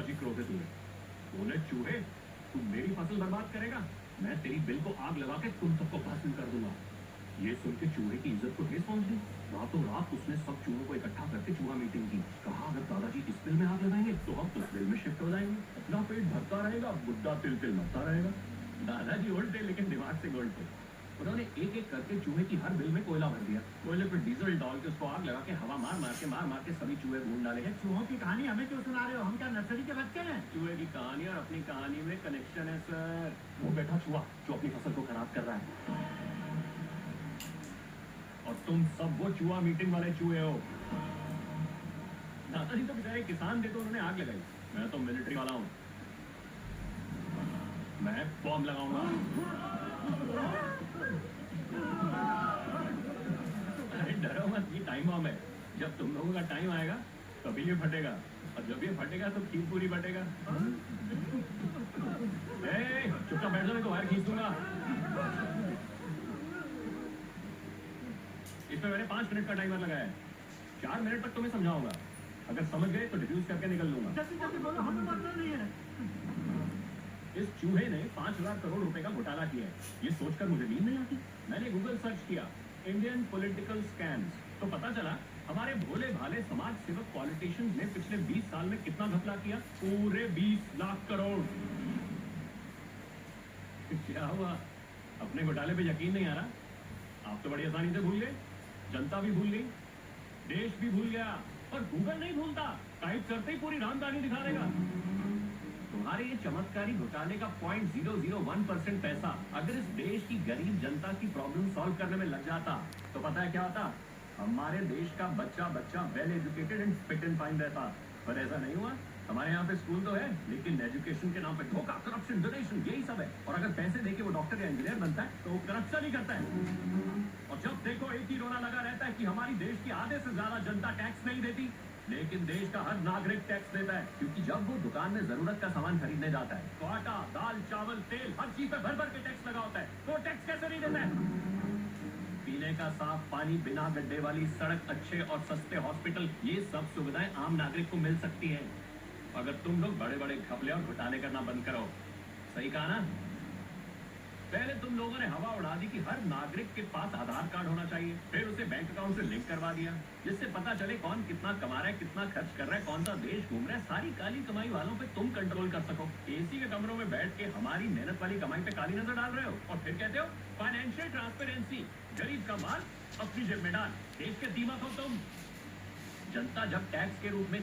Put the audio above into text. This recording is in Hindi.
दादाजी क्रोधित हुए। बोले, चूहे, तू मेरी फसल बर्बाद करेगा, मैं तेरी बिल को आग लगा के तुम सबको भस्म कर दूंगा। ये सुन के चूहे की इज्जत को ठेस पहुंच गई। रातों रात उसने सब चूहों को इकट्ठा करके चूहा मीटिंग की। कहा, अगर दादाजी इस बिल में आग लगाएंगे तो हम उस बिल में शिफ्ट हो जाएंगे। अपना पेट भरता रहेगा, बुड्ढा तिल तिल मरता रहेगा। दादाजी ओल्ड थे लेकिन दिमाग से गोल्ड थे। उन्होंने एक एक करके चूहे की हर बिल में कोयला भर दिया। कोयले पर डीजल डाल के उसको आग लगा के हवा मार मार के सभी चूहे भून डाले। चूहों की कहानी हमें क्यों सुना रहे हो? हम क्या नर्सरी के बच्चे हैं? चूहे की कहानी और अपनी कहानी में कनेक्शन है सर। वो बैठा चूहा जो अपनी फसल को खराब कर रहा है, और तुम सब वो चूहा मीटिंग वाले चूहे हो। दादाजी तो बेचारे किसान थे तो उन्होंने आग लगाई। मैं तो मिलिट्री वाला हूँ, मैं बॉम्ब लगाऊंगा। अरे डरो मत, ये टाइम बॉम्ब है। जब तुम लोगों का टाइम आएगा तभी ये फटेगा, और जब ये फटेगा तो खीर पूरी फटेगा। चुपचाप बैठ जाओ, मैं तो वायर खींच दूंगा। इसमें मैंने 5 मिनट का टाइमर लगाया है। 4 मिनट तक तुम्हें समझाऊंगा। अगर समझ गए तो डिफ्यूज करके निकल लूंगा। जल्दी जल्दी बोलो, हमें मतलब नहीं है। इस चूहे ने 5,000 करोड़ रुपए का घोटाला किया है। ये सोचकर मुझे नींद नहीं आती। मैंने गूगल सर्च किया इंडियन पॉलिटिकल स्कैम्स, तो पता चला हमारे भोले भाले समाज सेवक पॉलिटिशियंस ने पिछले 20 साल में कितना घपला किया। पूरे 20 लाख करोड़। क्या हुआ, अपने घोटाले पे यकीन नहीं आ रहा? आप तो बड़ी आसानी से भूल गए, जनता भी भूल गई, देश भी भूल गया, पर गूगल नहीं भूलता। टाइप करते ही पूरी रामदानी दिखा देगा। तुम्हारे ये चमत्कारी घोटाले का 0.001% पैसा अगर इस देश की गरीब जनता की प्रॉब्लम सॉल्व करने में लग जाता तो पता है क्या होता? हमारे देश का बच्चा बच्चा well educated and fit and fine रहता। पर ऐसा नहीं हुआ। हमारे यहाँ पे स्कूल तो है, लेकिन एजुकेशन के नाम पे धोखा, करप्शन, डोनेशन, यही सब है। और अगर पैसे देके वो डॉक्टर या इंजीनियर बनता है तो वो करप्शन ही करता है। और जब देखो एक ही रोना लगा रहता है कि हमारी देश की आधे से ज्यादा जनता टैक्स नहीं देती, लेकिन देश का हर नागरिक टैक्स देता है। क्योंकि जब वो दुकान में जरूरत का सामान खरीदने जाता है तो आटा, दाल, चावल, तेल, हर चीज पे भर भर के टैक्स लगा होता है, तो वो टैक्स कैसे नहीं देता है? पीने का साफ पानी, बिना गड्ढे वाली सड़क, अच्छे और सस्ते हॉस्पिटल, ये सब सुविधाएं आम नागरिक को मिल सकती हैं अगर तुम लोग बड़े बड़े घपले और घोटाले करना बंद करो। सही कहा ना? पहले तुम लोगों ने हवा उड़ा दी कि हर नागरिक के पास आधार कार्ड होना चाहिए, फिर उसे बैंक अकाउंट से लिंक करवा दिया जिससे पता चले कौन कितना कमा रहा है, कितना खर्च कर रहा है, कौन सा देश घूम रहा है। सारी काली कमाई वालों पे तुम कंट्रोल कर सको। एसी के कमरों में बैठ के हमारी मेहनत वाली कमाई पे काली नजर डाल रहे हो और फिर कहते हो फाइनेंशियल ट्रांसपेरेंसी। गरीब का माल अपनी जेब में डाल। देश के दीमक हो तुम। जनता जब टैक्स के रूप में